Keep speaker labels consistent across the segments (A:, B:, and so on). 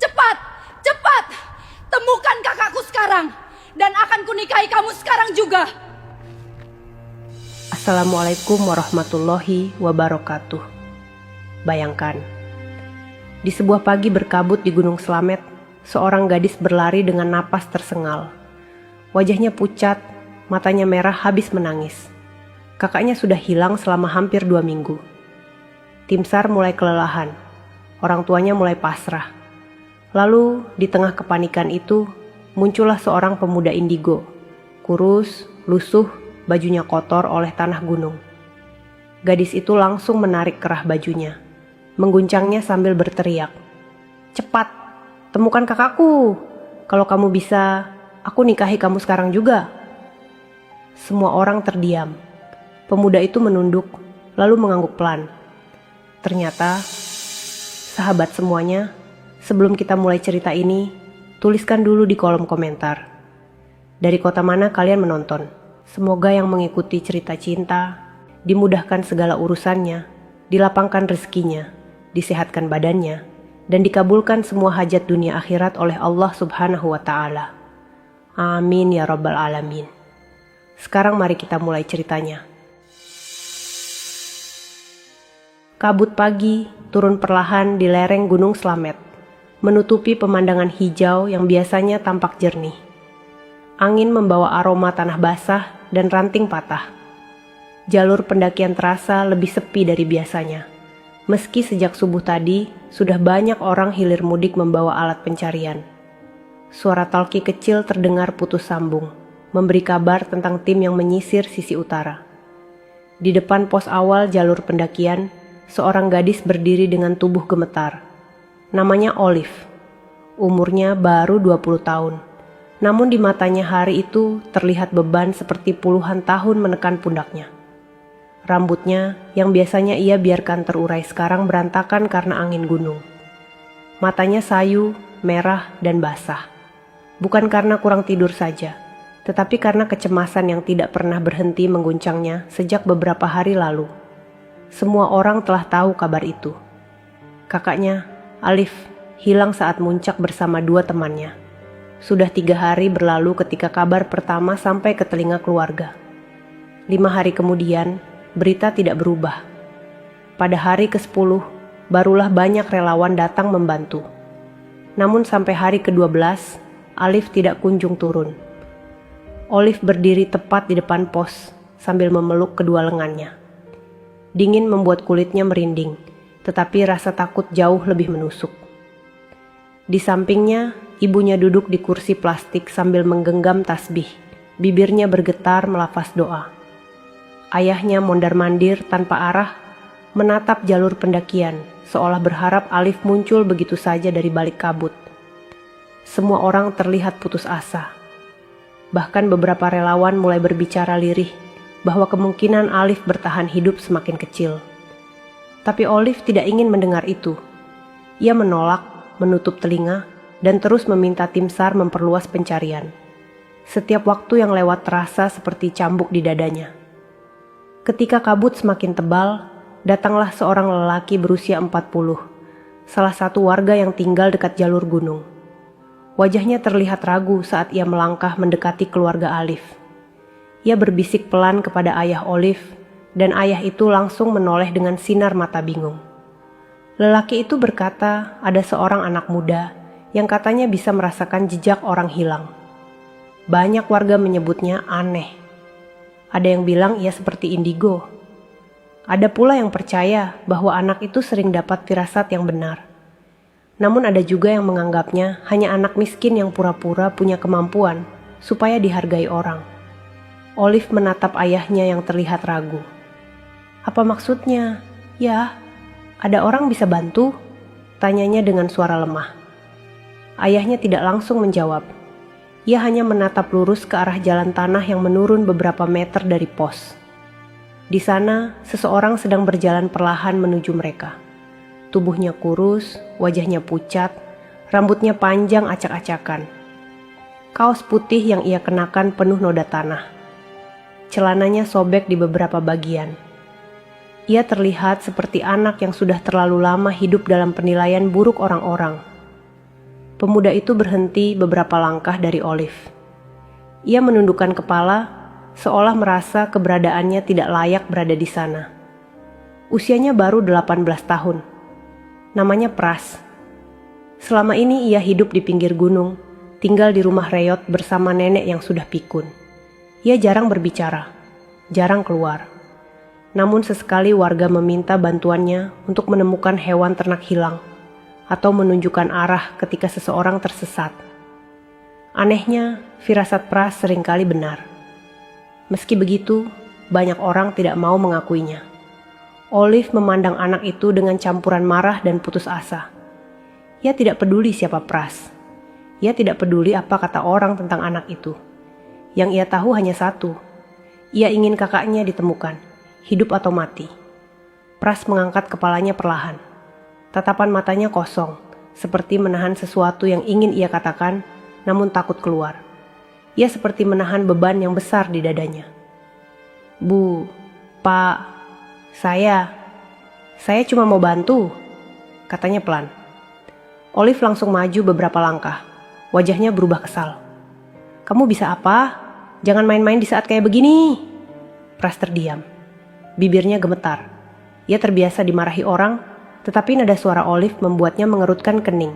A: Cepat, cepat, temukan kakakku sekarang, dan akan kunikahi kamu sekarang juga.
B: Assalamualaikum warahmatullahi wabarakatuh. Bayangkan, di sebuah pagi berkabut di Gunung Slamet, seorang gadis berlari dengan napas tersengal. Wajahnya pucat, matanya merah habis menangis. Kakaknya sudah hilang selama hampir 2 minggu. Tim SAR mulai kelelahan, orang tuanya mulai pasrah. Lalu di tengah kepanikan itu, muncullah seorang pemuda indigo, kurus, lusuh, bajunya kotor oleh tanah gunung. Gadis itu langsung menarik kerah bajunya, mengguncangnya sambil berteriak, "Cepat, temukan kakakku. Kalau kamu bisa, aku nikahi kamu sekarang juga." Semua orang terdiam. Pemuda itu menunduk, lalu mengangguk pelan. Ternyata, sahabat semuanya, sebelum kita mulai cerita ini, tuliskan dulu di kolom komentar. Dari kota mana kalian menonton? Semoga yang mengikuti cerita cinta, dimudahkan segala urusannya, dilapangkan rezekinya, disehatkan badannya, dan dikabulkan semua hajat dunia akhirat oleh Allah Subhanahu wa Ta'ala. Amin ya Rabbal Alamin. Sekarang mari kita mulai ceritanya. Kabut pagi turun perlahan di lereng Gunung Slamet, menutupi pemandangan hijau yang biasanya tampak jernih. Angin membawa aroma tanah basah dan ranting patah. Jalur pendakian terasa lebih sepi dari biasanya. Meski sejak subuh tadi, sudah banyak orang hilir mudik membawa alat pencarian. Suara talki kecil terdengar putus sambung, memberi kabar tentang tim yang menyisir sisi utara. Di depan pos awal jalur pendakian, seorang gadis berdiri dengan tubuh gemetar. Namanya Olive. Umurnya baru 20 tahun. Namun di matanya hari itu terlihat beban seperti puluhan tahun menekan pundaknya. Rambutnya yang biasanya ia biarkan terurai sekarang berantakan karena angin gunung. Matanya sayu, merah, dan basah. Bukan karena kurang tidur saja, tetapi karena kecemasan yang tidak pernah berhenti mengguncangnya sejak beberapa hari lalu. Semua orang telah tahu kabar itu. Kakaknya, Alif, hilang saat muncak bersama 2 temannya. Sudah 3 hari berlalu ketika kabar pertama sampai ke telinga keluarga. 5 hari kemudian, berita tidak berubah. Pada hari ke-10, barulah banyak relawan datang membantu. Namun sampai hari ke-12, Alif tidak kunjung turun. Olive berdiri tepat di depan pos sambil memeluk kedua lengannya. Dingin membuat kulitnya merinding, tetapi rasa takut jauh lebih menusuk. Di sampingnya, ibunya duduk di kursi plastik sambil menggenggam tasbih. Bibirnya bergetar melafaz doa. Ayahnya mondar-mandir tanpa arah, menatap jalur pendakian, seolah berharap Alif muncul begitu saja dari balik kabut. Semua orang terlihat putus asa. Bahkan beberapa relawan mulai berbicara lirih bahwa kemungkinan Alif bertahan hidup semakin kecil. Tapi Olive tidak ingin mendengar itu. Ia menolak, menutup telinga, dan terus meminta tim SAR memperluas pencarian. Setiap waktu yang lewat terasa seperti cambuk di dadanya. Ketika kabut semakin tebal, datanglah seorang lelaki berusia 40, salah satu warga yang tinggal dekat jalur gunung. Wajahnya terlihat ragu saat ia melangkah mendekati keluarga Alif. Ia berbisik pelan kepada ayah Olive, dan ayah itu langsung menoleh dengan sinar mata bingung. Lelaki itu berkata ada seorang anak muda yang katanya bisa merasakan jejak orang hilang. Banyak warga menyebutnya aneh. Ada yang bilang ia seperti indigo. Ada pula yang percaya bahwa anak itu sering dapat firasat yang benar. Namun ada juga yang menganggapnya hanya anak miskin yang pura-pura punya kemampuan supaya dihargai orang. Olive menatap ayahnya yang terlihat ragu. "Apa maksudnya? Ya, ada orang bisa bantu?" tanyanya dengan suara lemah. Ayahnya tidak langsung menjawab. Ia hanya menatap lurus ke arah jalan tanah yang menurun beberapa meter dari pos. Di sana, seseorang sedang berjalan perlahan menuju mereka. Tubuhnya kurus, wajahnya pucat, rambutnya panjang acak-acakan. Kaos putih yang ia kenakan penuh noda tanah. Celananya sobek di beberapa bagian. Ia terlihat seperti anak yang sudah terlalu lama hidup dalam penilaian buruk orang-orang. Pemuda itu berhenti beberapa langkah dari Olive. Ia menundukkan kepala, seolah merasa keberadaannya tidak layak berada di sana. Usianya baru 18 tahun. Namanya Pras. Selama ini ia hidup di pinggir gunung, tinggal di rumah reyot bersama nenek yang sudah pikun. Ia jarang berbicara, jarang keluar. Namun sesekali warga meminta bantuannya untuk menemukan hewan ternak hilang atau menunjukkan arah ketika seseorang tersesat. Anehnya, firasat Pras seringkali benar. Meski begitu, banyak orang tidak mau mengakuinya. Olive memandang anak itu dengan campuran marah dan putus asa. Ia tidak peduli siapa Pras. Ia tidak peduli apa kata orang tentang anak itu. Yang ia tahu hanya satu. Ia ingin kakaknya ditemukan, hidup atau mati. Pras mengangkat kepalanya perlahan. Tatapan matanya kosong, seperti menahan sesuatu yang ingin ia katakan, namun takut keluar. Ia seperti menahan beban yang besar di dadanya. Bu, Pak, saya cuma mau bantu, katanya pelan. Olive langsung maju beberapa langkah, wajahnya berubah kesal. Kamu bisa apa? Jangan main-main di saat kayak begini. Pras terdiam, bibirnya gemetar. Ia terbiasa dimarahi orang, tetapi nada suara Olive membuatnya mengerutkan kening.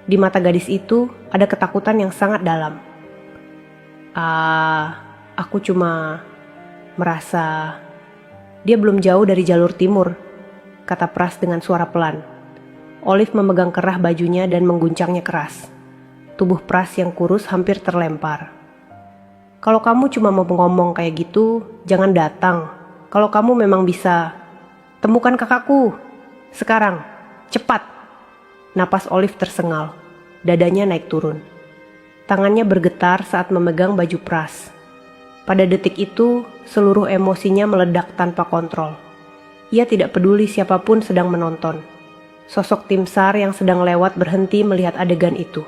B: Di mata gadis itu ada ketakutan yang sangat dalam. Aku cuma merasa dia belum jauh dari jalur timur, kata Pras dengan suara pelan. Olive memegang kerah bajunya dan mengguncangnya keras. Tubuh Pras yang kurus hampir terlempar. Kalau kamu cuma mau ngomong kayak gitu, jangan datang. Kalau kamu memang bisa, temukan kakakku. Sekarang, cepat. Napas Olive tersengal, dadanya naik turun. Tangannya bergetar saat memegang baju Pras. Pada detik itu, seluruh emosinya meledak tanpa kontrol. Ia tidak peduli siapapun sedang menonton. Sosok tim SAR yang sedang lewat berhenti melihat adegan itu.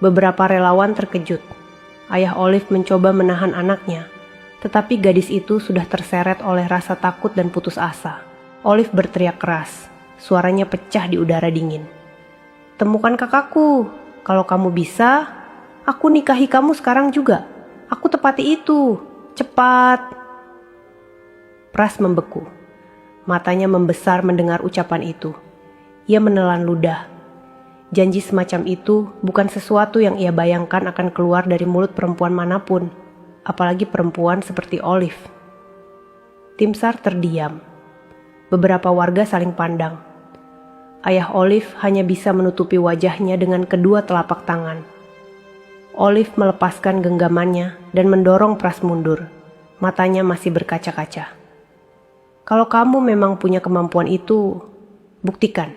B: Beberapa relawan terkejut. Ayah Olive mencoba menahan anaknya, tetapi gadis itu sudah terseret oleh rasa takut dan putus asa. Olive berteriak keras, suaranya pecah di udara dingin. Temukan kakakku, kalau kamu bisa, aku nikahi kamu sekarang juga. Aku tepati itu, cepat. Pras membeku, matanya membesar mendengar ucapan itu. Ia menelan ludah. Janji semacam itu bukan sesuatu yang ia bayangkan akan keluar dari mulut perempuan manapun, apalagi perempuan seperti Olive. Tim SAR terdiam. Beberapa warga saling pandang. Ayah Olive hanya bisa menutupi wajahnya dengan kedua telapak tangan. Olive melepaskan genggamannya dan mendorong Pras mundur. Matanya masih berkaca-kaca. Kalau kamu memang punya kemampuan itu, buktikan.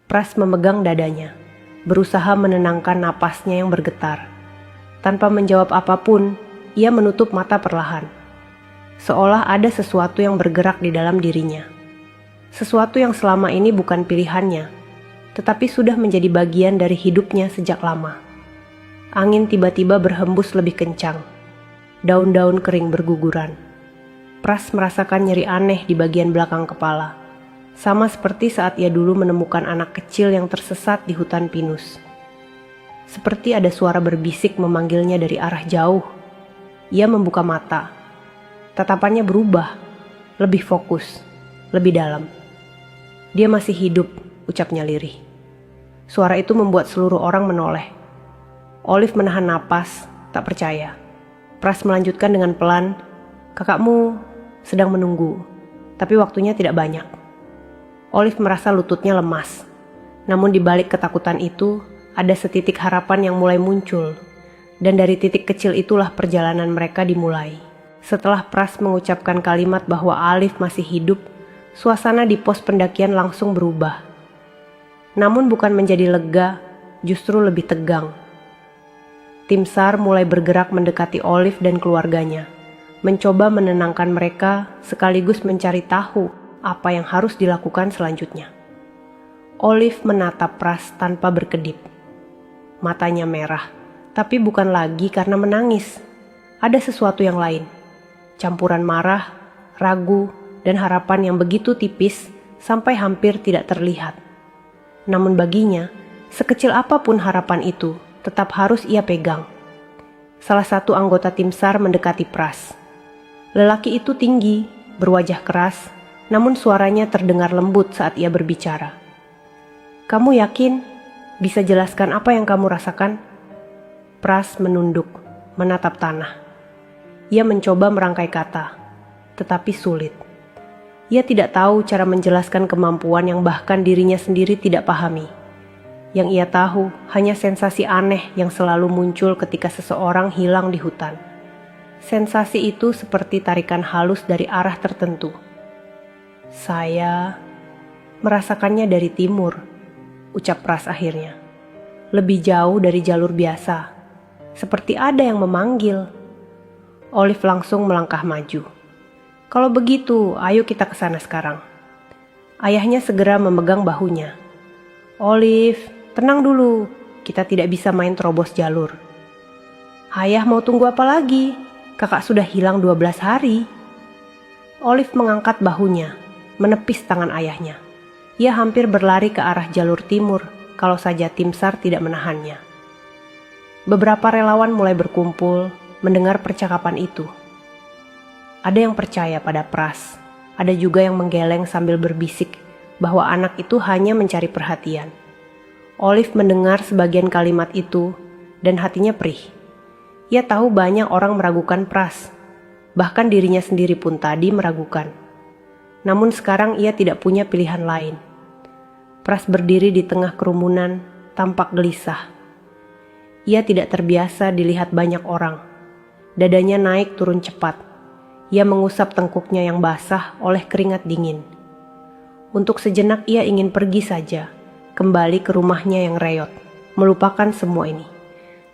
B: Pras memegang dadanya, berusaha menenangkan napasnya yang bergetar. Tanpa menjawab apapun, ia menutup mata perlahan. Seolah ada sesuatu yang bergerak di dalam dirinya. Sesuatu yang selama ini bukan pilihannya, tetapi sudah menjadi bagian dari hidupnya sejak lama. Angin tiba-tiba berhembus lebih kencang. Daun-daun kering berguguran. Pras merasakan nyeri aneh di bagian belakang kepala. Sama seperti saat ia dulu menemukan anak kecil yang tersesat di hutan pinus. Seperti ada suara berbisik memanggilnya dari arah jauh. Ia membuka mata. Tatapannya berubah, lebih fokus, lebih dalam. Dia masih hidup, ucapnya lirih. Suara itu membuat seluruh orang menoleh. Olive menahan napas, tak percaya. Pras melanjutkan dengan pelan, kakakmu sedang menunggu, tapi waktunya tidak banyak. Olive merasa lututnya lemas. Namun di balik ketakutan itu, ada setitik harapan yang mulai muncul. Dan dari titik kecil itulah perjalanan mereka dimulai. Setelah Pras mengucapkan kalimat bahwa Olive masih hidup, suasana di pos pendakian langsung berubah. Namun bukan menjadi lega, justru lebih tegang. Tim SAR mulai bergerak mendekati Olive dan keluarganya, mencoba menenangkan mereka sekaligus mencari tahu apa yang harus dilakukan selanjutnya. Olive menatap Pras tanpa berkedip. Matanya merah, tapi bukan lagi karena menangis. Ada sesuatu yang lain. Campuran marah, ragu, dan harapan yang begitu tipis sampai hampir tidak terlihat. Namun baginya, sekecil apapun harapan itu, tetap harus ia pegang. Salah satu anggota tim SAR mendekati Pras. Lelaki itu tinggi, berwajah keras, namun suaranya terdengar lembut saat ia berbicara. "Kamu yakin bisa jelaskan apa yang kamu rasakan?" Pras menunduk, menatap tanah. Ia mencoba merangkai kata, tetapi sulit. Ia tidak tahu cara menjelaskan kemampuan yang bahkan dirinya sendiri tidak pahami. Yang ia tahu hanya sensasi aneh yang selalu muncul ketika seseorang hilang di hutan. Sensasi itu seperti tarikan halus dari arah tertentu. "Saya merasakannya dari timur," ucap Pras akhirnya. "Lebih jauh dari jalur biasa. Seperti ada yang memanggil." Olive langsung melangkah maju. "Kalau begitu, ayo kita ke sana sekarang." Ayahnya segera memegang bahunya. "Olive, tenang dulu. Kita tidak bisa main terobos jalur." "Ayah mau tunggu apa lagi? Kakak sudah hilang 12 hari." Olive mengangkat bahunya, menepis tangan ayahnya. Ia hampir berlari ke arah jalur timur kalau saja tim SAR tidak menahannya. Beberapa relawan mulai berkumpul mendengar percakapan itu. Ada yang percaya pada Pras, ada juga yang menggeleng sambil berbisik bahwa anak itu hanya mencari perhatian. Olive mendengar sebagian kalimat itu dan hatinya perih. Ia tahu banyak orang meragukan Pras, bahkan dirinya sendiri pun tadi meragukan. Namun sekarang ia tidak punya pilihan lain. Pras berdiri di tengah kerumunan, tampak gelisah. Ia tidak terbiasa dilihat banyak orang. Dadanya naik turun cepat. Ia mengusap tengkuknya yang basah oleh keringat dingin. Untuk sejenak ia ingin pergi saja, kembali ke rumahnya yang reot, melupakan semua ini.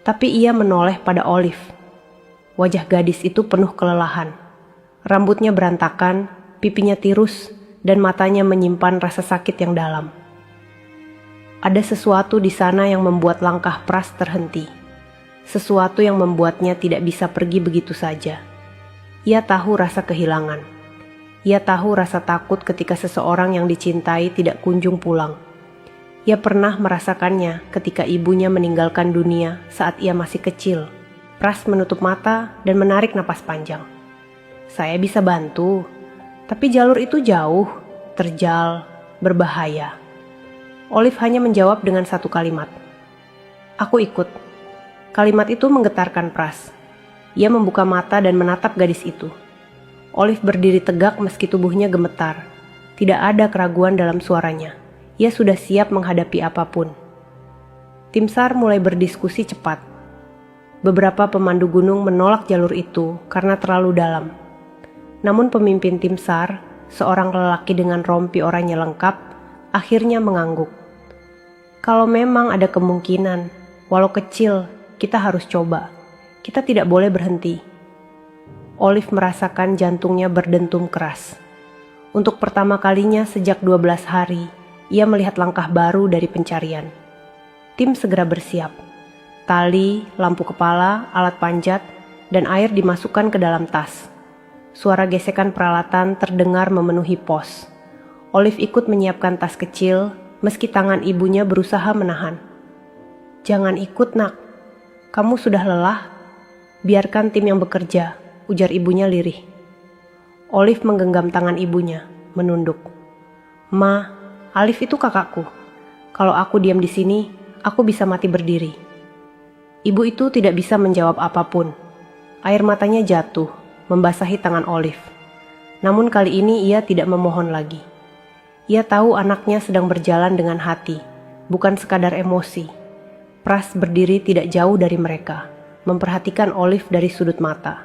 B: Tapi ia menoleh pada Olive. Wajah gadis itu penuh kelelahan. Rambutnya berantakan, pipinya tirus, dan matanya menyimpan rasa sakit yang dalam. Ada sesuatu di sana yang membuat langkah Pras terhenti. Sesuatu yang membuatnya tidak bisa pergi begitu saja. Ia tahu rasa kehilangan. Ia tahu rasa takut ketika seseorang yang dicintai tidak kunjung pulang. Ia pernah merasakannya ketika ibunya meninggalkan dunia saat ia masih kecil. Pras menutup mata dan menarik napas panjang. "Saya bisa bantu, tapi jalur itu jauh, terjal, berbahaya." Olive hanya menjawab dengan satu kalimat. "Aku ikut." Kalimat itu menggetarkan Pras. Ia membuka mata dan menatap gadis itu. Olive berdiri tegak meski tubuhnya gemetar. Tidak ada keraguan dalam suaranya. Ia sudah siap menghadapi apapun. Tim SAR mulai berdiskusi cepat. Beberapa pemandu gunung menolak jalur itu karena terlalu dalam. Namun pemimpin tim SAR, seorang lelaki dengan rompi oranye lengkap, akhirnya mengangguk. "Kalau memang ada kemungkinan, walau kecil, kita harus coba. Kita tidak boleh berhenti." Olive merasakan jantungnya berdentum keras. Untuk pertama kalinya sejak 12 hari, ia melihat langkah baru dari pencarian. Tim segera bersiap. Tali, lampu kepala, alat panjat, dan air dimasukkan ke dalam tas. Suara gesekan peralatan terdengar memenuhi pos. Olive ikut menyiapkan tas kecil, meski tangan ibunya berusaha menahan. "Jangan ikut, nak. Kamu sudah lelah. Biarkan tim yang bekerja," ujar ibunya lirih. Olive menggenggam tangan ibunya, menunduk. "Ma, Alif itu kakakku. Kalau aku diam di sini, aku bisa mati berdiri." Ibu itu tidak bisa menjawab apapun. Air matanya jatuh, membasahi tangan Olive. Namun kali ini ia tidak memohon lagi. Ia tahu anaknya sedang berjalan dengan hati, bukan sekadar emosi. Pras berdiri tidak jauh dari mereka, memperhatikan Olive dari sudut mata.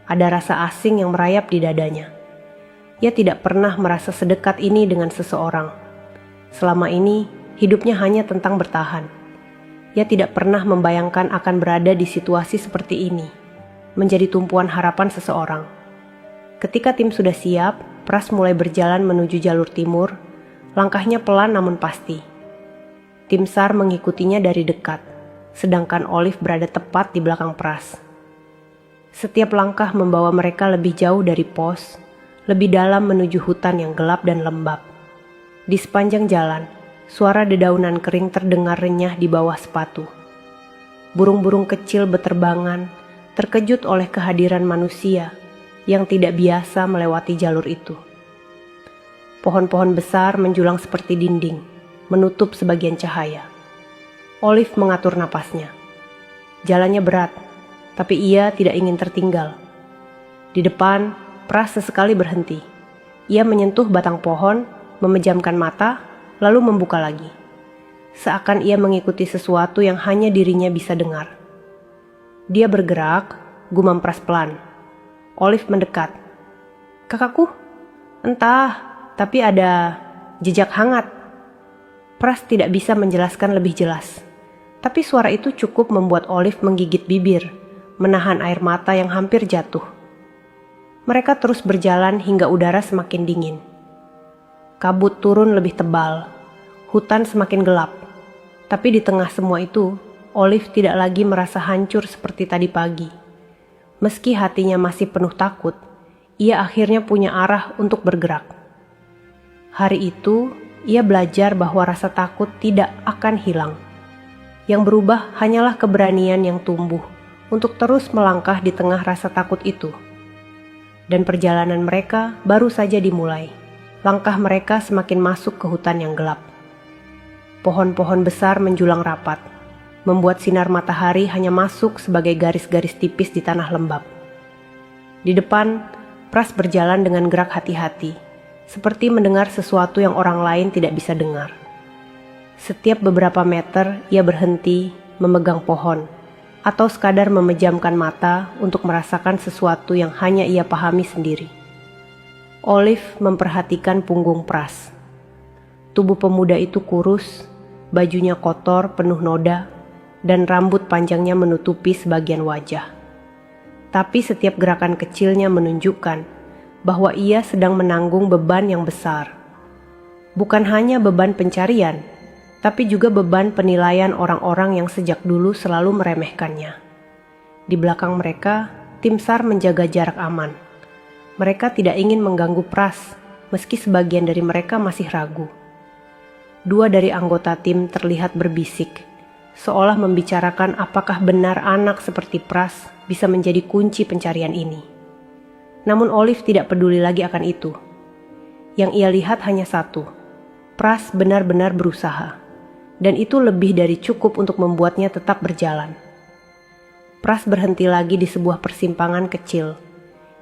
B: Ada rasa asing yang merayap di dadanya. Ia tidak pernah merasa sedekat ini dengan seseorang. Selama ini, hidupnya hanya tentang bertahan. Ia tidak pernah membayangkan akan berada di situasi seperti ini, menjadi tumpuan harapan seseorang. Ketika tim sudah siap, Pras mulai berjalan menuju jalur timur. Langkahnya pelan namun pasti. Tim SAR mengikutinya dari dekat, sedangkan Olive berada tepat di belakang Pras. Setiap langkah membawa mereka lebih jauh dari pos, lebih dalam menuju hutan yang gelap dan lembab. Di sepanjang jalan, suara dedaunan kering terdengar renyah di bawah sepatu. Burung-burung kecil beterbangan, terkejut oleh kehadiran manusia yang tidak biasa melewati jalur itu. Pohon-pohon besar menjulang seperti dinding, menutup sebagian cahaya. Olive mengatur napasnya. Jalannya berat, tapi ia tidak ingin tertinggal. Di depan, Pras sesekali berhenti. Ia menyentuh batang pohon, memejamkan mata, lalu membuka lagi. Seakan ia mengikuti sesuatu yang hanya dirinya bisa dengar. Dia bergerak, gumam Pras pelan. Olive mendekat. "Kakakku?" "Entah, tapi ada jejak hangat." Pras tidak bisa menjelaskan lebih jelas. Tapi suara itu cukup membuat Olive menggigit bibir, menahan air mata yang hampir jatuh. Mereka terus berjalan hingga udara semakin dingin. Kabut turun lebih tebal, hutan semakin gelap. Tapi di tengah semua itu, Olive tidak lagi merasa hancur seperti tadi pagi. Meski hatinya masih penuh takut, ia akhirnya punya arah untuk bergerak. Hari itu, ia belajar bahwa rasa takut tidak akan hilang. Yang berubah hanyalah keberanian yang tumbuh untuk terus melangkah di tengah rasa takut itu. Dan perjalanan mereka baru saja dimulai. Langkah mereka semakin masuk ke hutan yang gelap. Pohon-pohon besar menjulang rapat, membuat sinar matahari hanya masuk sebagai garis-garis tipis di tanah lembab. Di depan, Pras berjalan dengan gerak hati-hati, seperti mendengar sesuatu yang orang lain tidak bisa dengar. Setiap beberapa meter ia berhenti, memegang pohon, atau sekadar memejamkan mata untuk merasakan sesuatu yang hanya ia pahami sendiri. Olive memperhatikan punggung Pras. Tubuh pemuda itu kurus, bajunya kotor penuh noda, dan rambut panjangnya menutupi sebagian wajah. Tapi setiap gerakan kecilnya menunjukkan bahwa ia sedang menanggung beban yang besar. Bukan hanya beban pencarian, tapi juga beban penilaian orang-orang yang sejak dulu selalu meremehkannya. Di belakang mereka, tim SAR menjaga jarak aman. Mereka tidak ingin mengganggu Pras, meski sebagian dari mereka masih ragu. Dua dari anggota tim terlihat berbisik, seolah membicarakan apakah benar anak seperti Pras bisa menjadi kunci pencarian ini. Namun Olive tidak peduli lagi akan itu. Yang ia lihat hanya satu, Pras benar-benar berusaha. Dan itu lebih dari cukup untuk membuatnya tetap berjalan. Pras berhenti lagi di sebuah persimpangan kecil.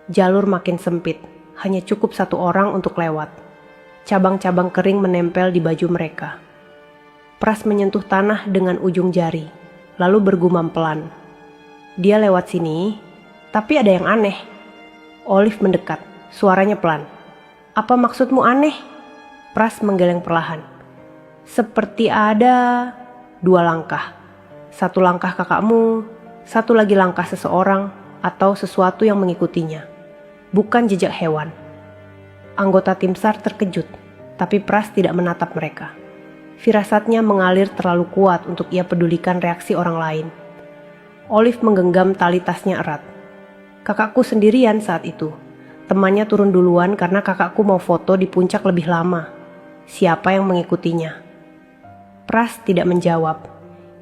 B: Jalur makin sempit, hanya cukup satu orang untuk lewat. Cabang-cabang kering menempel di baju mereka. Pras menyentuh tanah dengan ujung jari, lalu bergumam pelan. "Dia lewat sini, tapi ada yang aneh." Olive mendekat, suaranya pelan. "Apa maksudmu aneh?" Pras menggeleng perlahan. "Seperti ada 2 langkah. 1 langkah kakakmu, 1 lagi langkah seseorang atau sesuatu yang mengikutinya. Bukan jejak hewan." Anggota tim SAR terkejut, tapi Pras tidak menatap mereka. Firasatnya mengalir terlalu kuat untuk ia pedulikan reaksi orang lain. Olive menggenggam tali tasnya erat. "Kakakku sendirian saat itu. Temannya turun duluan karena kakakku mau foto di puncak lebih lama. Siapa yang mengikutinya?" Pras tidak menjawab.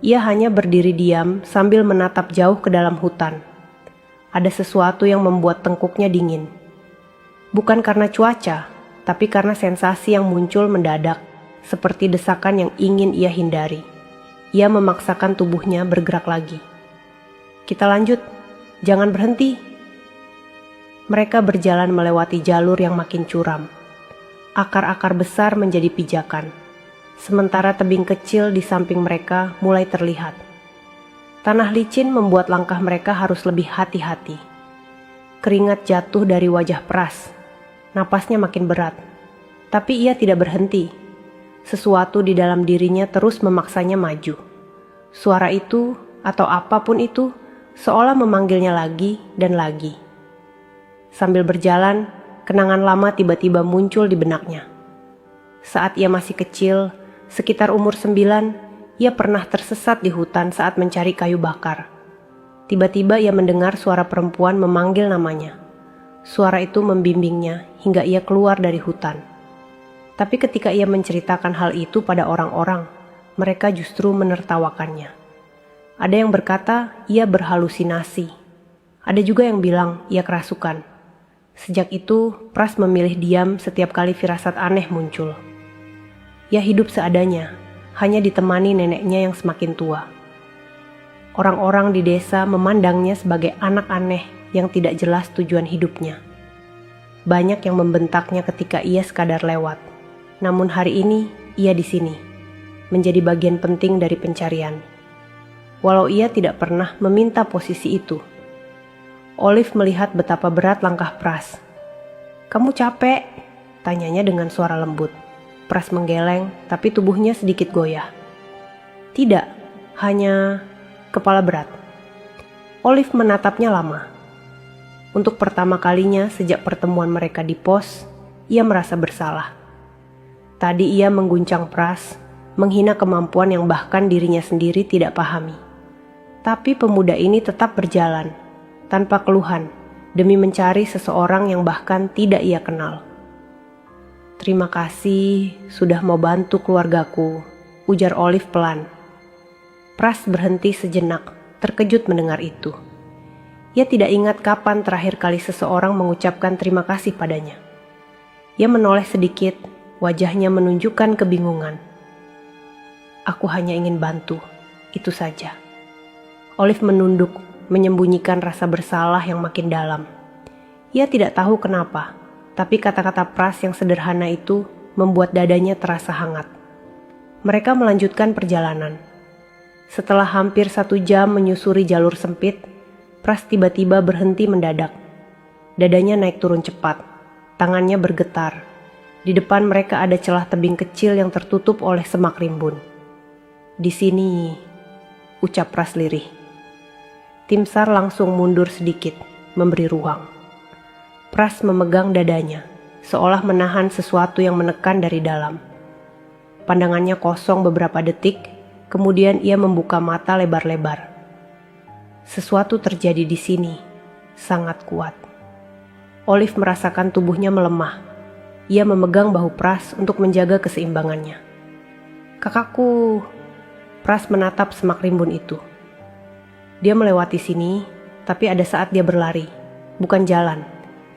B: Ia hanya berdiri diam sambil menatap jauh ke dalam hutan. Ada sesuatu yang membuat tengkuknya dingin. Bukan karena cuaca, tapi karena sensasi yang muncul mendadak, seperti desakan yang ingin ia hindari. Ia memaksakan tubuhnya bergerak lagi. "Kita lanjut, jangan berhenti." Mereka berjalan melewati jalur yang makin curam. Akar-akar besar menjadi pijakan. Sementara tebing kecil di samping mereka mulai terlihat. Tanah licin membuat langkah mereka harus lebih hati-hati. Keringat jatuh dari wajah Pras. Napasnya makin berat. Tapi ia tidak berhenti. Sesuatu di dalam dirinya terus memaksanya maju. Suara itu, atau apapun itu, seolah memanggilnya lagi dan lagi. Sambil berjalan, kenangan lama tiba-tiba muncul di benaknya. Saat ia masih kecil, sekitar umur 9, ia pernah tersesat di hutan saat mencari kayu bakar. Tiba-tiba ia mendengar suara perempuan memanggil namanya. Suara itu membimbingnya hingga ia keluar dari hutan. Tapi ketika ia menceritakan hal itu pada orang-orang, mereka justru menertawakannya. Ada yang berkata ia berhalusinasi. Ada juga yang bilang ia kerasukan. Sejak itu, Pras memilih diam setiap kali firasat aneh muncul. Ia hidup seadanya, hanya ditemani neneknya yang semakin tua. Orang-orang di desa memandangnya sebagai anak aneh yang tidak jelas tujuan hidupnya. Banyak yang membentaknya ketika ia sekadar lewat. Namun hari ini, ia di sini, menjadi bagian penting dari pencarian. Walau ia tidak pernah meminta posisi itu. Olive melihat betapa berat langkah Pras. "Kamu capek?" tanyanya dengan suara lembut. Pras menggeleng, tapi tubuhnya sedikit goyah. "Tidak, hanya kepala berat." Olive menatapnya lama. Untuk pertama kalinya sejak pertemuan mereka di pos, ia merasa bersalah. Tadi ia mengguncang Pras, menghina kemampuan yang bahkan dirinya sendiri tidak pahami. Tapi pemuda ini tetap berjalan, tanpa keluhan, demi mencari seseorang yang bahkan tidak ia kenal. "Terima kasih sudah mau bantu keluargaku," ujar Olive pelan. Pras berhenti sejenak, terkejut mendengar itu. Ia tidak ingat kapan terakhir kali seseorang mengucapkan terima kasih padanya. Ia menoleh sedikit, wajahnya menunjukkan kebingungan. "Aku hanya ingin bantu, itu saja." Olive menunduk, menyembunyikan rasa bersalah yang makin dalam. Ia tidak tahu kenapa, tapi kata-kata Pras yang sederhana itu membuat dadanya terasa hangat. Mereka melanjutkan perjalanan. Setelah hampir 1 jam menyusuri jalur sempit, Pras tiba-tiba berhenti mendadak. Dadanya naik turun cepat, tangannya bergetar. Di depan mereka ada celah tebing kecil yang tertutup oleh semak rimbun. "Di sini," ucap Pras lirih. Tim SAR langsung mundur sedikit, memberi ruang. Pras memegang dadanya, seolah menahan sesuatu yang menekan dari dalam. Pandangannya kosong beberapa detik, kemudian ia membuka mata lebar-lebar. Sesuatu terjadi di sini, sangat kuat. Olive merasakan tubuhnya melemah. Ia memegang bahu Pras untuk menjaga keseimbangannya. "Kakakku." Pras menatap semak rimbun itu. Dia melewati sini, tapi ada saat dia berlari, bukan jalan,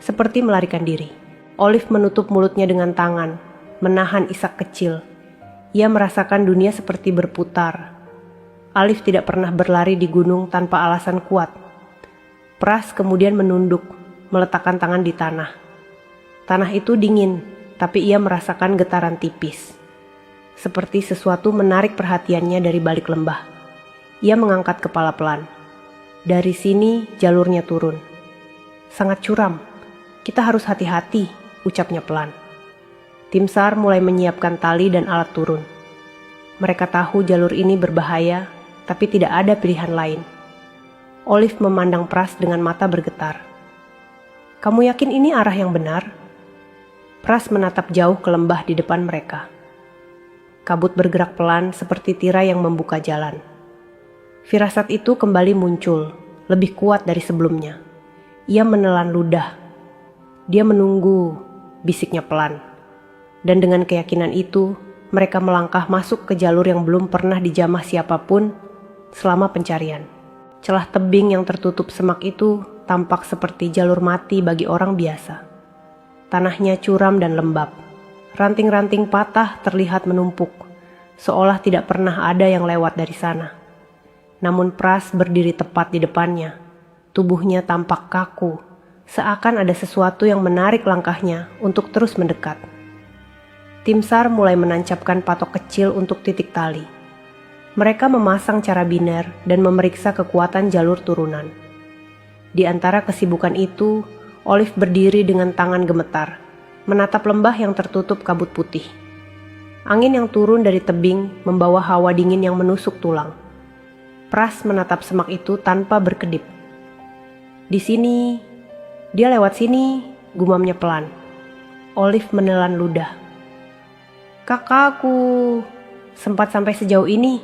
B: seperti melarikan diri. Olive menutup mulutnya dengan tangan, menahan isak kecil. Ia merasakan dunia seperti berputar. Olive tidak pernah berlari di gunung tanpa alasan kuat. Pras kemudian menunduk, meletakkan tangan di tanah. Tanah itu dingin, tapi ia merasakan getaran tipis. Seperti sesuatu menarik perhatiannya dari balik lembah. Ia mengangkat kepala pelan. Dari sini jalurnya turun. "Sangat curam. Kita harus hati-hati," ucapnya pelan. Tim SAR mulai menyiapkan tali dan alat turun. Mereka tahu jalur ini berbahaya, tapi tidak ada pilihan lain. Olive memandang Pras dengan mata bergetar. "Kamu yakin ini arah yang benar?" Pras menatap jauh ke lembah di depan mereka. Kabut bergerak pelan seperti tirai yang membuka jalan. Firasat itu kembali muncul, lebih kuat dari sebelumnya. Ia menelan ludah. Dia menunggu, bisiknya pelan. Dan dengan keyakinan itu, mereka melangkah masuk ke jalur yang belum pernah dijamah siapapun selama pencarian. Celah tebing yang tertutup semak itu tampak seperti jalur mati bagi orang biasa. Tanahnya curam dan lembab. Ranting-ranting patah terlihat menumpuk, seolah tidak pernah ada yang lewat dari sana. Namun Pras berdiri tepat di depannya. Tubuhnya tampak kaku, seakan ada sesuatu yang menarik langkahnya untuk terus mendekat. Tim SAR mulai menancapkan patok kecil untuk titik tali. Mereka memasang carabiner dan memeriksa kekuatan jalur turunan. Di antara kesibukan itu, Olive berdiri dengan tangan gemetar, menatap lembah yang tertutup kabut putih. Angin yang turun dari tebing membawa hawa dingin yang menusuk tulang. Pras menatap semak itu tanpa berkedip. "Di sini, dia lewat sini," gumamnya pelan. Olive menelan ludah. "Kakakku, sempat sampai sejauh ini?"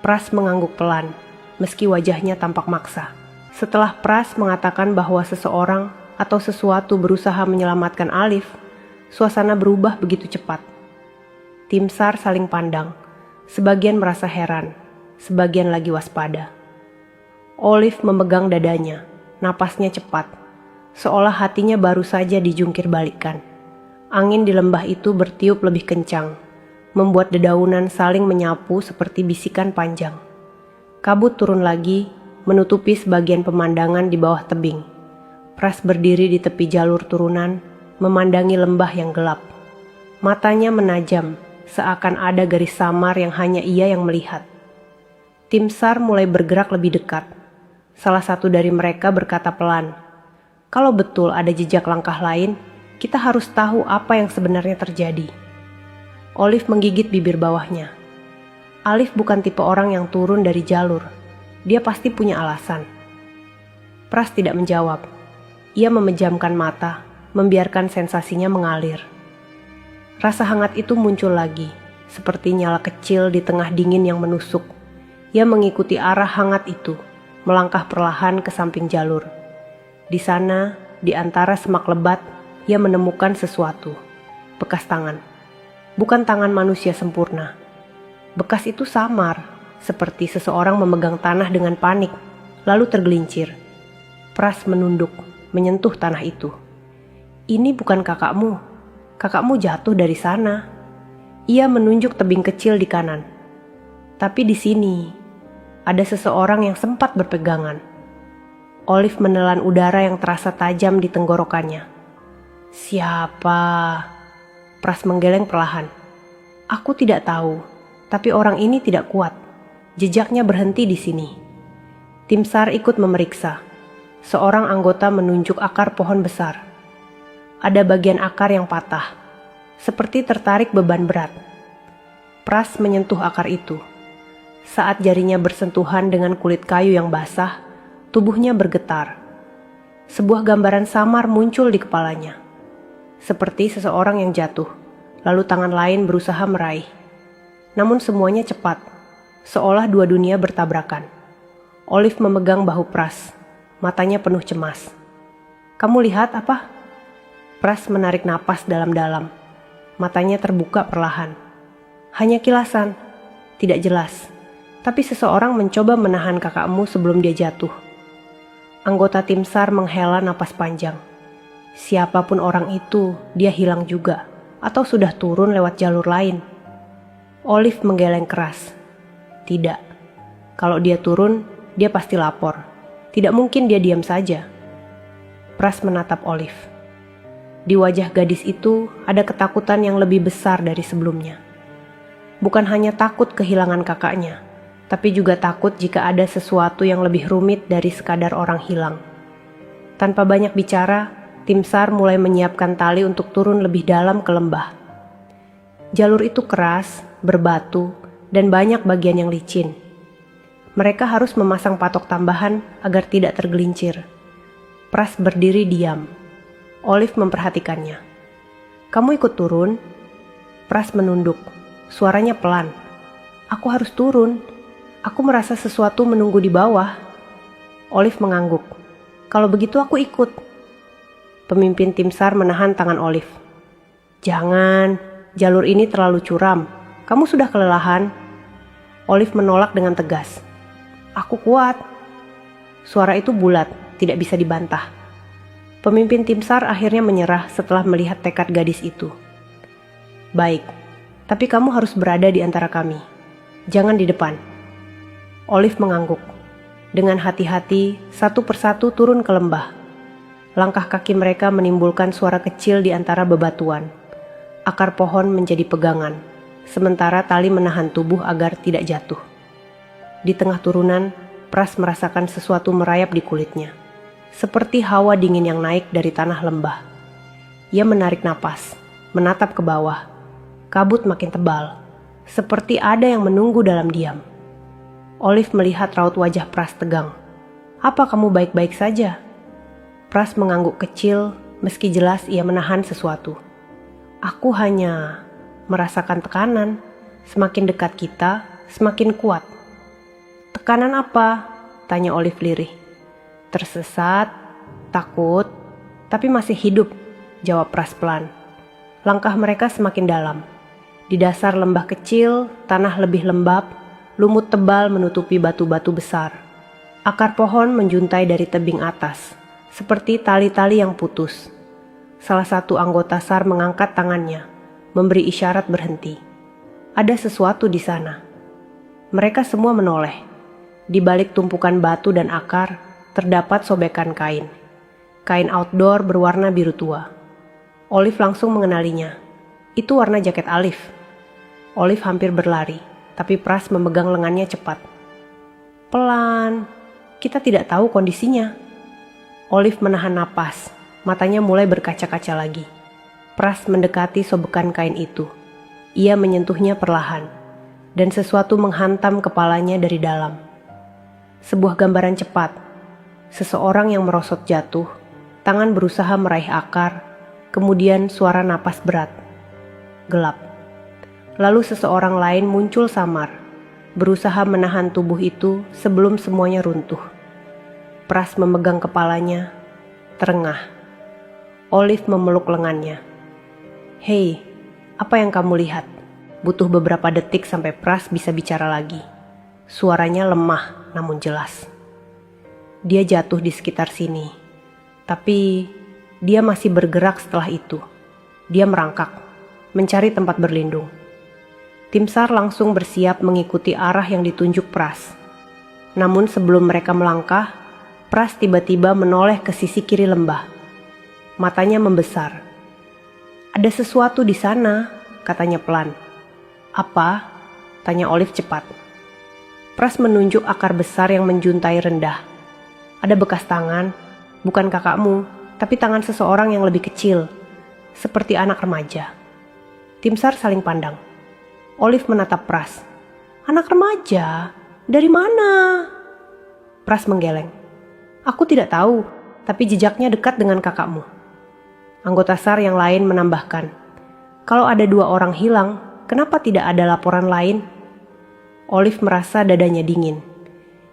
B: Pras mengangguk pelan, meski wajahnya tampak maksa. Setelah Pras mengatakan bahwa seseorang atau sesuatu berusaha menyelamatkan Olive, Suasana berubah begitu cepat. Tim SAR saling pandang, sebagian merasa heran, sebagian lagi waspada. Olive memegang dadanya, napasnya cepat, seolah hatinya baru saja dijungkir balikkan. Angin di lembah itu bertiup lebih kencang, membuat dedaunan saling menyapu seperti bisikan panjang. Kabut turun lagi, menutupi sebagian pemandangan di bawah tebing. Pras berdiri di tepi jalur turunan, memandangi lembah yang gelap. Matanya menajam, seakan ada garis samar yang hanya ia yang melihat. Tim SAR mulai bergerak lebih dekat. Salah satu dari mereka berkata pelan, "Kalau betul ada jejak langkah lain, kita harus tahu apa yang sebenarnya terjadi." Olive menggigit bibir bawahnya. Alif bukan tipe orang yang turun dari jalur. Dia pasti punya alasan. Pras tidak menjawab. Ia memejamkan mata, membiarkan sensasinya mengalir. Rasa hangat itu muncul lagi, seperti nyala kecil di tengah dingin yang menusuk. Ia mengikuti arah hangat itu, melangkah perlahan ke samping jalur. Di sana, di antara semak lebat, ia menemukan sesuatu. Bekas tangan. Bukan tangan manusia sempurna. Bekas itu samar, seperti seseorang memegang tanah dengan panik, lalu tergelincir. Pras menunduk, menyentuh tanah itu. "Ini bukan kakakmu. Kakakmu jatuh dari sana." Ia menunjuk tebing kecil di kanan. "Tapi di sini, ada seseorang yang sempat berpegangan." Olive menelan udara yang terasa tajam di tenggorokannya. "Siapa?" Pras menggeleng perlahan. "Aku tidak tahu, tapi orang ini tidak kuat. Jejaknya berhenti di sini." Tim SAR ikut memeriksa. Seorang anggota menunjuk akar pohon besar. Ada bagian akar yang patah, seperti tertarik beban berat. Pras menyentuh akar itu. Saat jarinya bersentuhan dengan kulit kayu yang basah, tubuhnya bergetar. Sebuah gambaran samar muncul di kepalanya. Seperti seseorang yang jatuh, lalu tangan lain berusaha meraih. Namun semuanya cepat, seolah dua dunia bertabrakan. Olive memegang bahu Pras, matanya penuh cemas. "Kamu lihat apa?" Pras menarik napas dalam-dalam. Matanya terbuka perlahan. "Hanya kilasan, tidak jelas. Tapi seseorang mencoba menahan kakakmu sebelum dia jatuh." Anggota tim SAR menghela napas panjang. Siapapun orang itu, dia hilang juga, atau sudah turun lewat jalur lain. Olive menggeleng keras. Tidak. Kalau dia turun, dia pasti lapor. Tidak mungkin dia diam saja. Pras menatap Olive. Di wajah gadis itu ada ketakutan yang lebih besar dari sebelumnya. Bukan hanya takut kehilangan kakaknya, tapi juga takut jika ada sesuatu yang lebih rumit dari sekadar orang hilang. Tanpa banyak bicara, tim SAR mulai menyiapkan tali untuk turun lebih dalam ke lembah. Jalur itu keras, berbatu, dan banyak bagian yang licin. Mereka harus memasang patok tambahan agar tidak tergelincir. Pras berdiri diam. Olive memperhatikannya. "Kamu ikut turun?" Pras menunduk. Suaranya pelan. "Aku harus turun. Aku merasa sesuatu menunggu di bawah." Olive mengangguk. "Kalau begitu aku ikut." Pemimpin tim SAR menahan tangan Olive. "Jangan, jalur ini terlalu curam. Kamu sudah kelelahan." Olive menolak dengan tegas. "Aku kuat." Suara itu bulat, tidak bisa dibantah. Pemimpin tim SAR akhirnya menyerah setelah melihat tekad gadis itu. "Baik, tapi kamu harus berada di antara kami. Jangan di depan." Olive mengangguk. Dengan hati-hati, satu persatu turun ke lembah. Langkah kaki mereka menimbulkan suara kecil di antara bebatuan. Akar pohon menjadi pegangan, sementara tali menahan tubuh agar tidak jatuh. Di tengah turunan, Pras merasakan sesuatu merayap di kulitnya, seperti hawa dingin yang naik dari tanah lembah. Ia menarik napas, menatap ke bawah. Kabut makin tebal, seperti ada yang menunggu dalam diam. Olive melihat raut wajah Pras tegang. "Apa kamu baik-baik saja?" Pras mengangguk kecil, meski jelas ia menahan sesuatu. "Aku hanya merasakan tekanan. Semakin dekat kita, semakin kuat." "Tekanan apa?" tanya Olive lirih. "Tersesat, takut, tapi masih hidup," jawab Pras pelan. Langkah mereka semakin dalam. Di dasar lembah kecil, tanah lebih lembab, lumut tebal menutupi batu-batu besar. Akar pohon menjuntai dari tebing atas, seperti tali-tali yang putus. Salah satu anggota SAR mengangkat tangannya, memberi isyarat berhenti. Ada sesuatu di sana. Mereka semua menoleh. Di balik tumpukan batu dan akar, terdapat sobekan kain. Kain outdoor berwarna biru tua. Olive langsung mengenalinya. Itu warna jaket Alif. Olive hampir berlari, tapi Pras memegang lengannya cepat. Pelan, kita tidak tahu kondisinya. Olive menahan napas, matanya mulai berkaca-kaca lagi. Pras mendekati sobekan kain itu. Ia menyentuhnya perlahan, dan sesuatu menghantam kepalanya dari dalam. Sebuah gambaran cepat, seseorang yang merosot jatuh, tangan berusaha meraih akar, kemudian suara napas berat. Gelap. Lalu seseorang lain muncul samar, berusaha menahan tubuh itu sebelum semuanya runtuh. Pras memegang kepalanya, terengah. Olive memeluk lengannya. Hei, apa yang kamu lihat? Butuh beberapa detik sampai Pras bisa bicara lagi. Suaranya lemah namun jelas. Dia jatuh di sekitar sini. Tapi dia masih bergerak setelah itu. Dia merangkak, mencari tempat berlindung. Tim SAR langsung bersiap mengikuti arah yang ditunjuk Pras. Namun sebelum mereka melangkah, Pras tiba-tiba menoleh ke sisi kiri lembah. Matanya membesar. Ada sesuatu di sana, katanya pelan. Apa? Tanya Olive cepat. Pras menunjuk akar besar yang menjuntai rendah. Ada bekas tangan, bukan kakakmu, tapi tangan seseorang yang lebih kecil, seperti anak remaja. Tim SAR saling pandang. Olive menatap Pras. Anak remaja? Dari mana? Pras menggeleng. Aku tidak tahu, tapi jejaknya dekat dengan kakakmu. Anggota SAR yang lain menambahkan. Kalau ada 2 orang hilang, kenapa tidak ada laporan lain? Olive merasa dadanya dingin.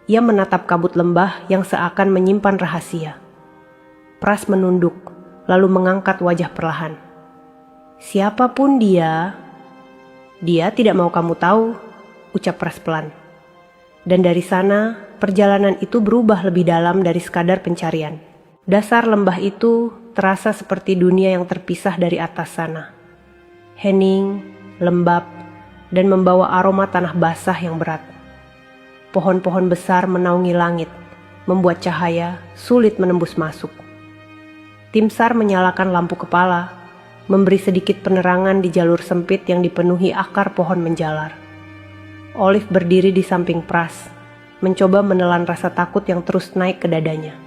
B: Ia menatap kabut lembah yang seakan menyimpan rahasia. Pras menunduk, lalu mengangkat wajah perlahan. Siapapun dia tidak mau kamu tahu, ucap Pras pelan. Dan dari sana, perjalanan itu berubah lebih dalam dari sekadar pencarian. Dasar lembah itu terasa seperti dunia yang terpisah dari atas sana. Hening, lembab, dan membawa aroma tanah basah yang berat. Pohon-pohon besar menaungi langit, membuat cahaya sulit menembus masuk. Tim SAR menyalakan lampu kepala, memberi sedikit penerangan di jalur sempit yang dipenuhi akar pohon menjalar. Olive berdiri di samping Pras, mencoba menelan rasa takut yang terus naik ke dadanya.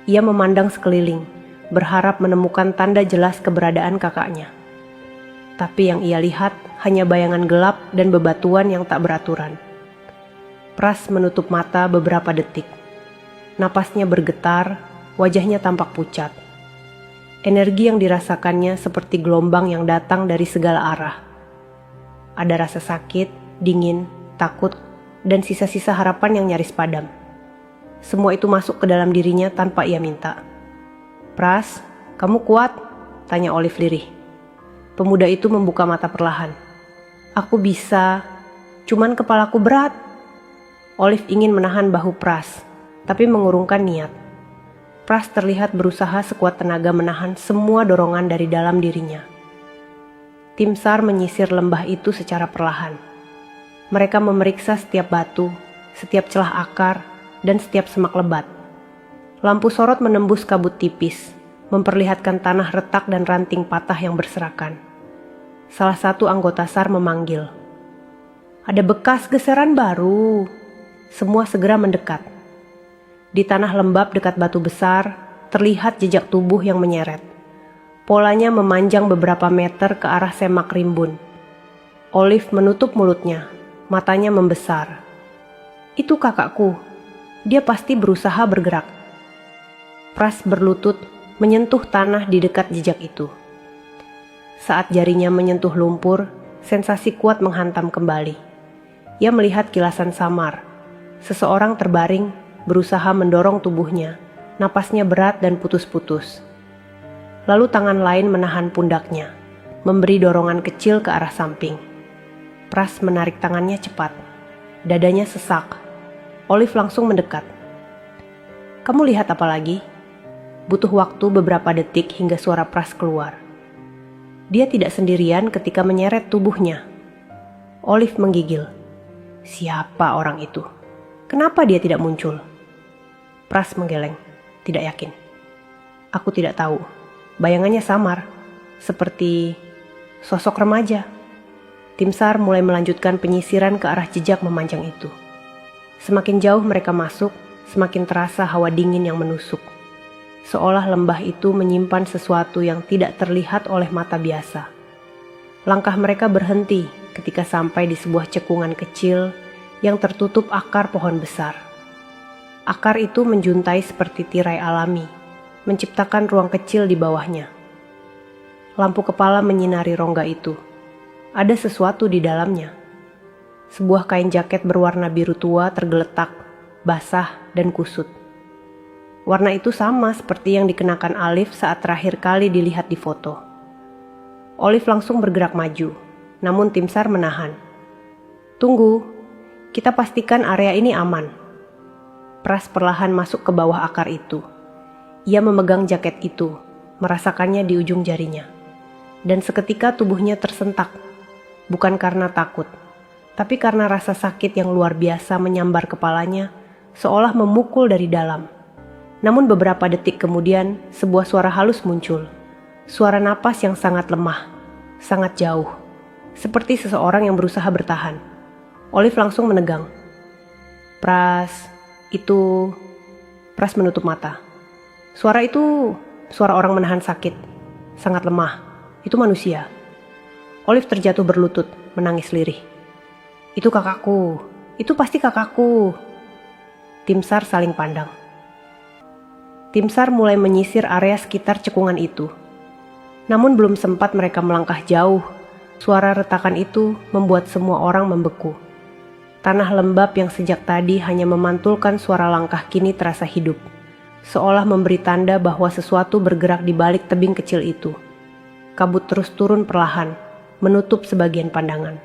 B: Ia memandang sekeliling, berharap menemukan tanda jelas keberadaan kakaknya. Tapi yang ia lihat hanya bayangan gelap dan bebatuan yang tak beraturan. Pras menutup mata beberapa detik. Napasnya bergetar, wajahnya tampak pucat. Energi yang dirasakannya seperti gelombang yang datang dari segala arah. Ada rasa sakit, dingin, takut, dan sisa-sisa harapan yang nyaris padam. Semua itu masuk ke dalam dirinya tanpa ia minta. Pras, kamu kuat? Tanya Olive lirih. Pemuda itu membuka mata perlahan. Aku bisa, cuman kepalaku berat. Olive ingin menahan bahu Pras, tapi mengurungkan niat. Pras terlihat berusaha sekuat tenaga menahan semua dorongan dari dalam dirinya. Tim SAR menyisir lembah itu secara perlahan. Mereka memeriksa setiap batu, setiap celah akar, dan setiap semak lebat. Lampu sorot menembus kabut tipis, memperlihatkan tanah retak dan ranting patah yang berserakan. Salah satu anggota SAR memanggil. Ada bekas geseran baru. Semua segera mendekat. Di tanah lembab dekat batu besar, terlihat jejak tubuh yang menyeret. Polanya memanjang beberapa meter ke arah semak rimbun. Olive menutup mulutnya, matanya membesar. Itu kakakku, dia pasti berusaha bergerak. Pras berlutut, menyentuh tanah di dekat jejak itu. Saat jarinya menyentuh lumpur, sensasi kuat menghantam kembali. Ia melihat kilasan samar. Seseorang terbaring, berusaha mendorong tubuhnya, napasnya berat dan putus-putus. Lalu tangan lain menahan pundaknya, memberi dorongan kecil ke arah samping. Pras menarik tangannya cepat. Dadanya sesak. Olive langsung mendekat. "Kamu lihat apa lagi?" Butuh waktu beberapa detik hingga suara Pras keluar. Dia tidak sendirian ketika menyeret tubuhnya. Olive menggigil. Siapa orang itu? Kenapa dia tidak muncul? Pras menggeleng. Tidak yakin. Aku tidak tahu. Bayangannya samar. Seperti sosok remaja. Tim SAR mulai melanjutkan penyisiran ke arah jejak memanjang itu. Semakin jauh mereka masuk, semakin terasa hawa dingin yang menusuk. Seolah lembah itu menyimpan sesuatu yang tidak terlihat oleh mata biasa. Langkah mereka berhenti ketika sampai di sebuah cekungan kecil yang tertutup akar pohon besar. Akar itu menjuntai seperti tirai alami, menciptakan ruang kecil di bawahnya. Lampu kepala menyinari rongga itu. Ada sesuatu di dalamnya. Sebuah kain jaket berwarna biru tua tergeletak, basah dan kusut. Warna itu sama seperti yang dikenakan Alif saat terakhir kali dilihat di foto. Olive langsung bergerak maju, namun tim SAR menahan. "Tunggu, kita pastikan area ini aman." Pras perlahan masuk ke bawah akar itu. Ia memegang jaket itu, merasakannya di ujung jarinya. Dan seketika tubuhnya tersentak, bukan karena takut, tapi karena rasa sakit yang luar biasa menyambar kepalanya, seolah memukul dari dalam. Namun beberapa detik kemudian, sebuah suara halus muncul. Suara napas yang sangat lemah, sangat jauh. Seperti seseorang yang berusaha bertahan. Olive langsung menegang. Pras menutup mata. Suara itu, suara orang menahan sakit. Sangat lemah. Itu manusia. Olive terjatuh berlutut, menangis lirih. "Itu kakakku. Itu pasti kakakku." Tim SAR saling pandang. Tim SAR mulai menyisir area sekitar cekungan itu. Namun belum sempat mereka melangkah jauh, suara retakan itu membuat semua orang membeku. Tanah lembab yang sejak tadi hanya memantulkan suara langkah kini terasa hidup, seolah memberi tanda bahwa sesuatu bergerak di balik tebing kecil itu. Kabut terus turun perlahan, menutup sebagian pandangan.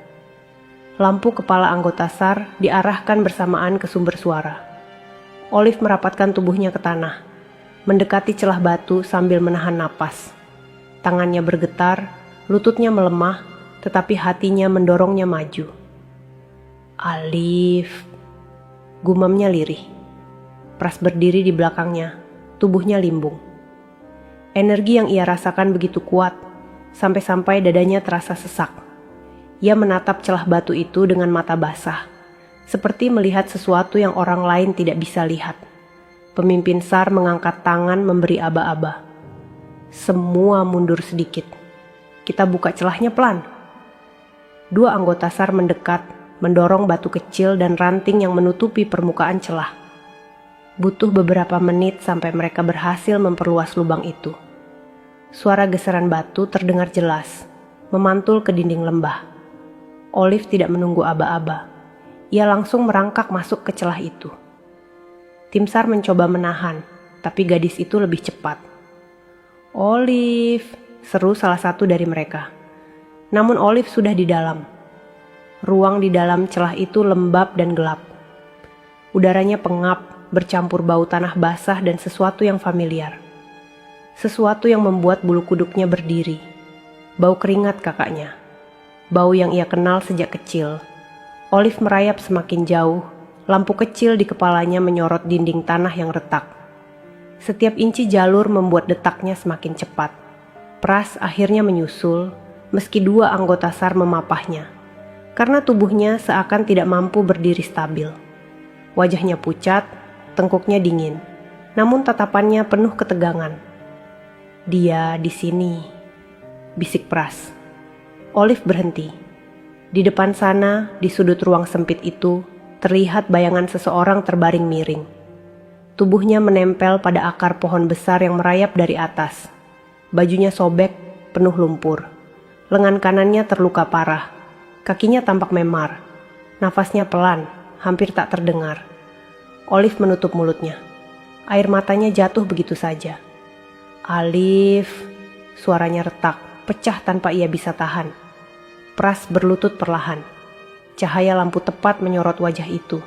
B: Lampu kepala anggota SAR diarahkan bersamaan ke sumber suara. Olive merapatkan tubuhnya ke tanah, mendekati celah batu sambil menahan napas. Tangannya bergetar, lututnya melemah, tetapi hatinya mendorongnya maju. "Alif," gumamnya lirih. Pras berdiri di belakangnya, tubuhnya limbung. Energi yang ia rasakan begitu kuat, sampai-sampai dadanya terasa sesak. Ia menatap celah batu itu dengan mata basah, seperti melihat sesuatu yang orang lain tidak bisa lihat. Pemimpin SAR mengangkat tangan memberi aba-aba. Semua mundur sedikit. Kita buka celahnya pelan. Dua anggota SAR mendekat, mendorong batu kecil dan ranting yang menutupi permukaan celah. Butuh beberapa menit sampai mereka berhasil memperluas lubang itu. Suara geseran batu terdengar jelas, memantul ke dinding lembah. Olive tidak menunggu aba-aba. Ia langsung merangkak masuk ke celah itu. Tim SAR mencoba menahan, tapi gadis itu lebih cepat. "Olive," seru salah satu dari mereka. Namun Olive sudah di dalam. Ruang di dalam celah itu lembab dan gelap. Udaranya pengap, bercampur bau tanah basah dan sesuatu yang familiar. Sesuatu yang membuat bulu kuduknya berdiri. Bau keringat kakaknya. Bau yang ia kenal sejak kecil. Olive merayap semakin jauh. Lampu kecil di kepalanya menyorot dinding tanah yang retak. Setiap inci jalur membuat detaknya semakin cepat. Pras akhirnya menyusul, meski dua anggota SAR memapahnya. Karena tubuhnya seakan tidak mampu berdiri stabil. Wajahnya pucat, tengkuknya dingin. Namun tatapannya penuh ketegangan. "Dia di sini," bisik Pras. Olive berhenti. Di depan sana, di sudut ruang sempit itu, terlihat bayangan seseorang terbaring miring. Tubuhnya menempel pada akar pohon besar yang merayap dari atas. Bajunya sobek, penuh lumpur. Lengan kanannya terluka parah. Kakinya tampak memar. Nafasnya pelan, hampir tak terdengar. Olive menutup mulutnya. Air matanya jatuh begitu saja. "Alif," Suaranya retak, pecah tanpa ia bisa tahan. Pras berlutut perlahan. Cahaya lampu tepat menyorot wajah itu.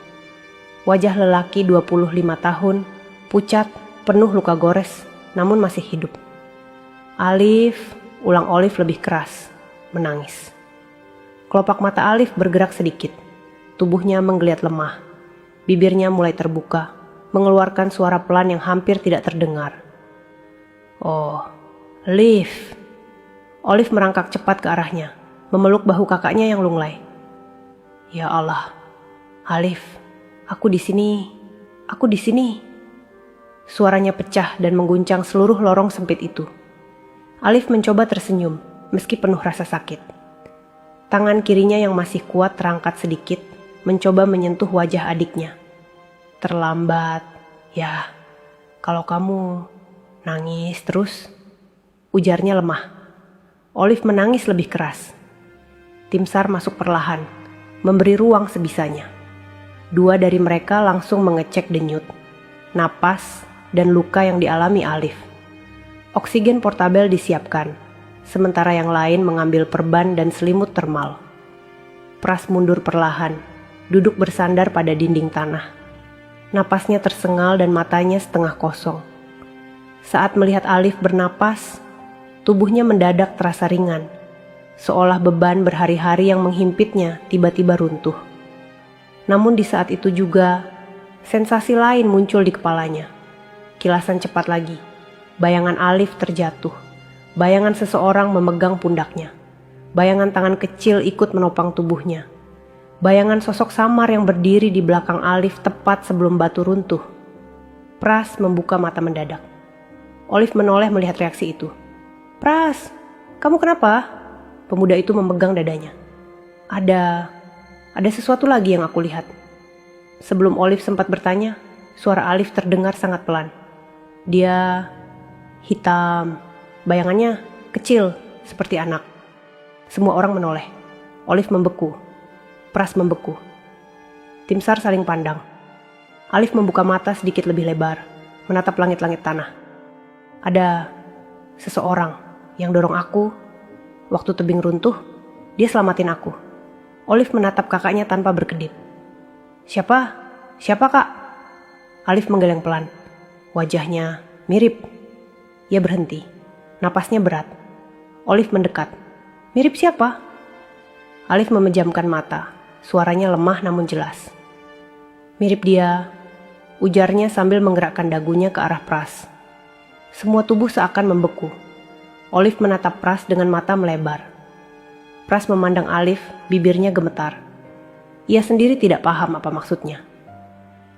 B: Wajah lelaki 25 tahun, pucat, penuh luka gores, namun masih hidup. Alif, ulang Olive lebih keras, menangis. Kelopak mata Alif bergerak sedikit. Tubuhnya menggeliat lemah. Bibirnya mulai terbuka, mengeluarkan suara pelan yang hampir tidak terdengar. Oh, Liv. Olive merangkak cepat ke arahnya, memeluk bahu kakaknya yang lunglai. Ya Allah, Alif, aku di sini. Suaranya pecah dan mengguncang seluruh lorong sempit itu. Alif mencoba tersenyum, meski penuh rasa sakit. Tangan kirinya yang masih kuat terangkat sedikit, mencoba menyentuh wajah adiknya. Terlambat, ya, kalau kamu nangis terus, ujarnya lemah. Olive menangis lebih keras. Tim SAR masuk perlahan, memberi ruang sebisanya. 2 dari mereka langsung mengecek denyut, napas, dan luka yang dialami Alif. Oksigen portabel disiapkan, sementara yang lain mengambil perban dan selimut termal. Pras mundur perlahan, duduk bersandar pada dinding tanah. Napasnya tersengal dan matanya setengah kosong. Saat melihat Alif bernapas, tubuhnya mendadak terasa ringan, seolah beban berhari-hari yang menghimpitnya tiba-tiba runtuh. Namun di saat itu juga, sensasi lain muncul di kepalanya. Kilasan cepat lagi, bayangan Alif terjatuh, bayangan seseorang memegang pundaknya, bayangan tangan kecil ikut menopang tubuhnya, bayangan sosok samar yang berdiri di belakang Alif tepat sebelum batu runtuh. Pras membuka mata mendadak. Olive menoleh melihat reaksi itu. Pras, kamu kenapa? Pemuda itu memegang dadanya. Ada sesuatu lagi yang aku lihat. Sebelum Olive sempat bertanya, suara Alif terdengar sangat pelan. Dia hitam, bayangannya kecil seperti anak. Semua orang menoleh. Olive membeku. Pras membeku. Tim SAR saling pandang. Alif membuka mata sedikit lebih lebar, menatap langit-langit tanah. Ada seseorang yang dorong aku. Waktu tebing runtuh, dia selamatin aku. Olive menatap kakaknya tanpa berkedip. Siapa? Siapa, Kak? Alif menggeleng pelan. Wajahnya mirip. Ia berhenti. Napasnya berat. Olive mendekat. Mirip siapa? Alif memejamkan mata. Suaranya lemah namun jelas. Mirip dia, ujarnya sambil menggerakkan dagunya ke arah Pras. Semua tubuh seakan membeku. Olive menatap Pras dengan mata melebar. Pras memandang Alif, bibirnya gemetar. Ia sendiri tidak paham apa maksudnya.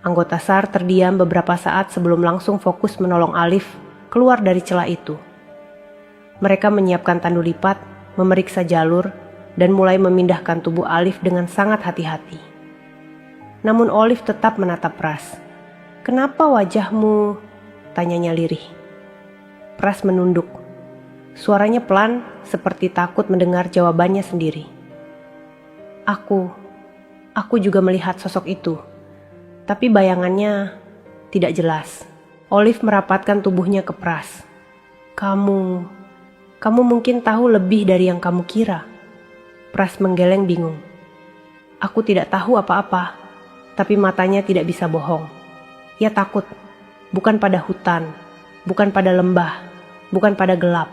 B: Anggota SAR terdiam beberapa saat sebelum langsung fokus menolong Alif keluar dari celah itu. Mereka menyiapkan tandu lipat, memeriksa jalur, dan mulai memindahkan tubuh Alif dengan sangat hati-hati. Namun Olive tetap menatap Pras. Kenapa wajahmu? Tanyanya lirih. Pras menunduk. Suaranya pelan seperti takut mendengar jawabannya sendiri. Aku juga melihat sosok itu. Tapi bayangannya tidak jelas. Olive merapatkan tubuhnya ke Pras. Kamu mungkin tahu lebih dari yang kamu kira. Pras menggeleng bingung. Aku tidak tahu apa-apa, tapi matanya tidak bisa bohong. Ia takut, bukan pada hutan, bukan pada lembah, bukan pada gelap.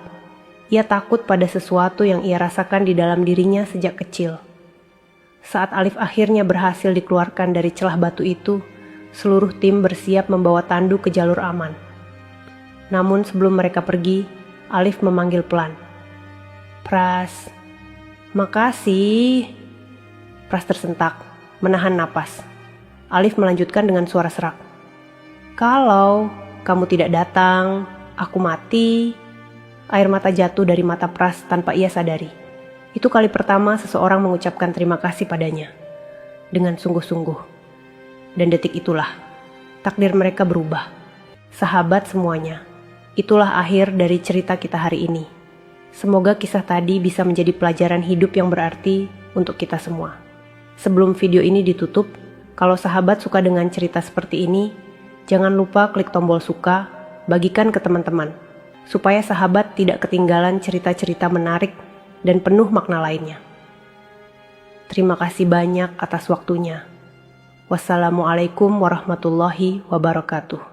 B: Ia takut pada sesuatu yang ia rasakan di dalam dirinya sejak kecil. Saat Alif akhirnya berhasil dikeluarkan dari celah batu itu, seluruh tim bersiap membawa tandu ke jalur aman. Namun sebelum mereka pergi, Alif memanggil pelan. Pras, makasih. Pras tersentak, menahan napas. Alif melanjutkan dengan suara serak. Kalau kamu tidak datang, aku mati. Air mata jatuh dari mata Pras tanpa ia sadari. Itu kali pertama seseorang mengucapkan terima kasih padanya. Dengan sungguh-sungguh. Dan detik itulah, takdir mereka berubah. Sahabat semuanya, itulah akhir dari cerita kita hari ini. Semoga kisah tadi bisa menjadi pelajaran hidup yang berarti untuk kita semua. Sebelum video ini ditutup, kalau sahabat suka dengan cerita seperti ini, jangan lupa klik tombol suka, bagikan ke teman-teman. supaya sahabat tidak ketinggalan cerita-cerita menarik dan penuh makna lainnya. Terima kasih banyak atas waktunya. Wassalamualaikum warahmatullahi wabarakatuh.